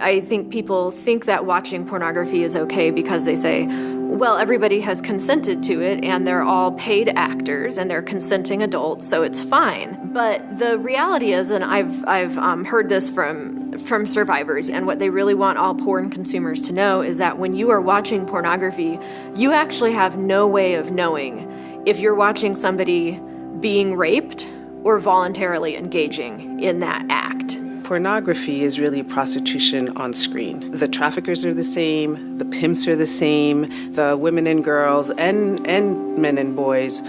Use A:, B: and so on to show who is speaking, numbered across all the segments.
A: I think people think that watching pornography is okay because they say, well, everybody has consented to it and they're all paid actors and they're consenting adults, so it's fine. But the reality is, and I've heard this from survivors, and what they really want all porn consumers to know is that when you are watching pornography, you actually have no way of knowing if you're watching somebody being raped or voluntarily engaging in that act.
B: Pornography is really prostitution on screen. The traffickers are the same, the pimps are the same, the women and girls and men and boys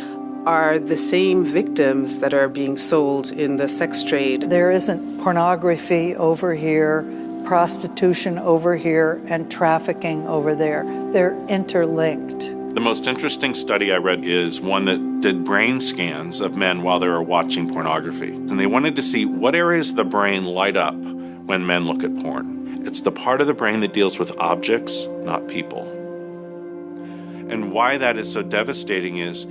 B: are the same victims that are being sold in the sex trade.
C: There isn't pornography over here, prostitution over here, and trafficking over there. They're interlinked.
D: The most interesting study I read is one that did brain scans of men while they were watching pornography. And they wanted to see what areas of the brain light up when men look at porn. It's the part of the brain that deals with objects, not people. And why that is so devastating is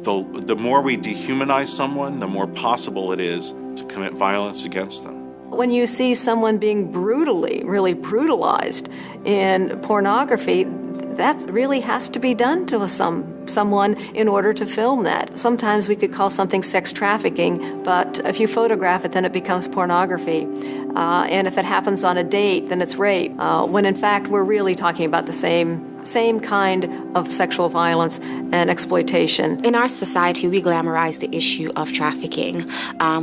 D: the more we dehumanize someone, the more possible it is to commit violence against them.
E: When you see someone being really brutalized in pornography, that really has to be done to someone in order to film that. Sometimes we could call something sex trafficking, but if you photograph it, then it becomes pornography. And if it happens on a date, then it's rape. When in fact, we're really talking about the same kind of sexual violence and exploitation.
F: In our society, we glamorize the issue of trafficking.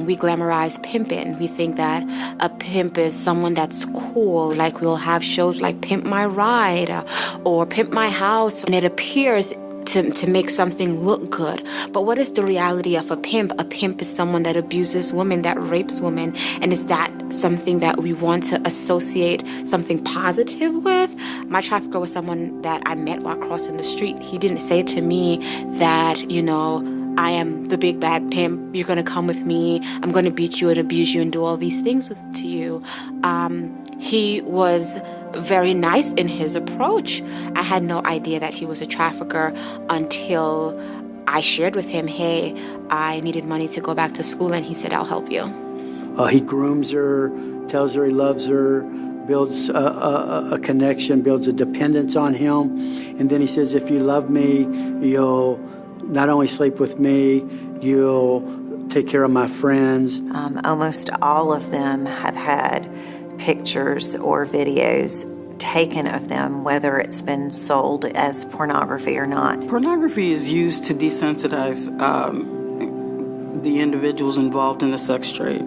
F: We glamorize pimping. We think that a pimp is someone that's cool. Like we'll have shows like Pimp My Ride or Pimp My House, and it appears to make something look good. But what is the reality of a pimp? A pimp is someone that abuses women, that rapes women. And is that something that we want to associate something positive with? My trafficker was someone that I met while crossing the street. He didn't say to me that, I am the big bad pimp. You're going to come with me. I'm going to beat you and abuse you and do all these things to you. He was very nice in his approach. I had no idea that he was a trafficker until I shared with him, hey, I needed money to go back to school, and he said, I'll help you.
G: He grooms her, tells her he loves her, builds a connection, builds a dependence on him, and then he says, if you love me, you'll not only sleep with me, you'll take care of my friends.
H: Almost all of them have had pictures or videos taken of them, whether it's been sold as pornography or not.
I: Pornography is used to desensitize the individuals involved in the sex trade.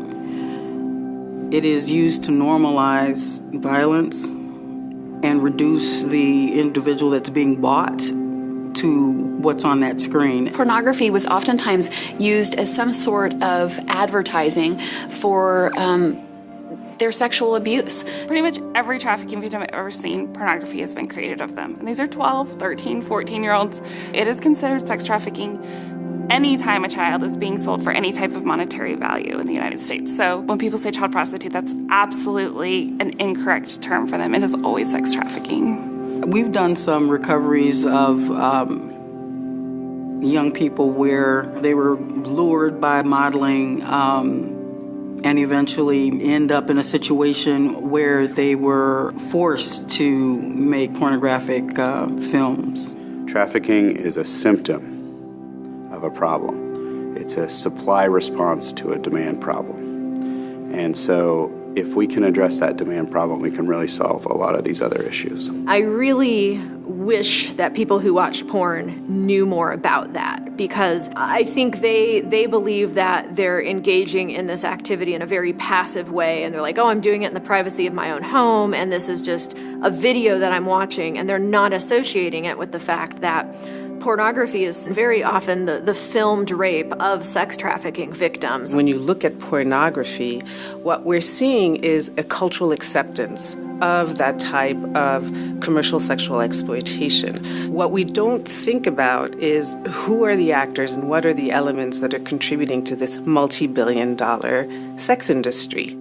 I: It is used to normalize violence and reduce the individual that's being bought to what's on that screen.
J: Pornography was oftentimes used as some sort of advertising for their sexual abuse.
K: Pretty much every trafficking victim I've ever seen, pornography has been created of them. And these are 12, 13, 14-year-olds. It is considered sex trafficking anytime a child is being sold for any type of monetary value in the United States. So when people say child prostitute, that's absolutely an incorrect term for them. It is always sex trafficking.
I: We've done some recoveries of young people where they were lured by modeling and eventually end up in a situation where they were forced to make pornographic films.
L: Trafficking is a symptom of a problem. It's a supply response to a demand problem. And so if we can address that demand problem, we can really solve a lot of these other issues.
A: I really wish that people who watch porn knew more about that, because I think they believe that they're engaging in this activity in a very passive way, and they're like, oh, I'm doing it in the privacy of my own home, and this is just a video that I'm watching, and they're not associating it with the fact that pornography is very often the filmed rape of sex trafficking victims.
B: When you look at pornography, what we're seeing is a cultural acceptance of that type of commercial sexual exploitation. What we don't think about is who are the actors and what are the elements that are contributing to this multi-billion-dollar sex industry.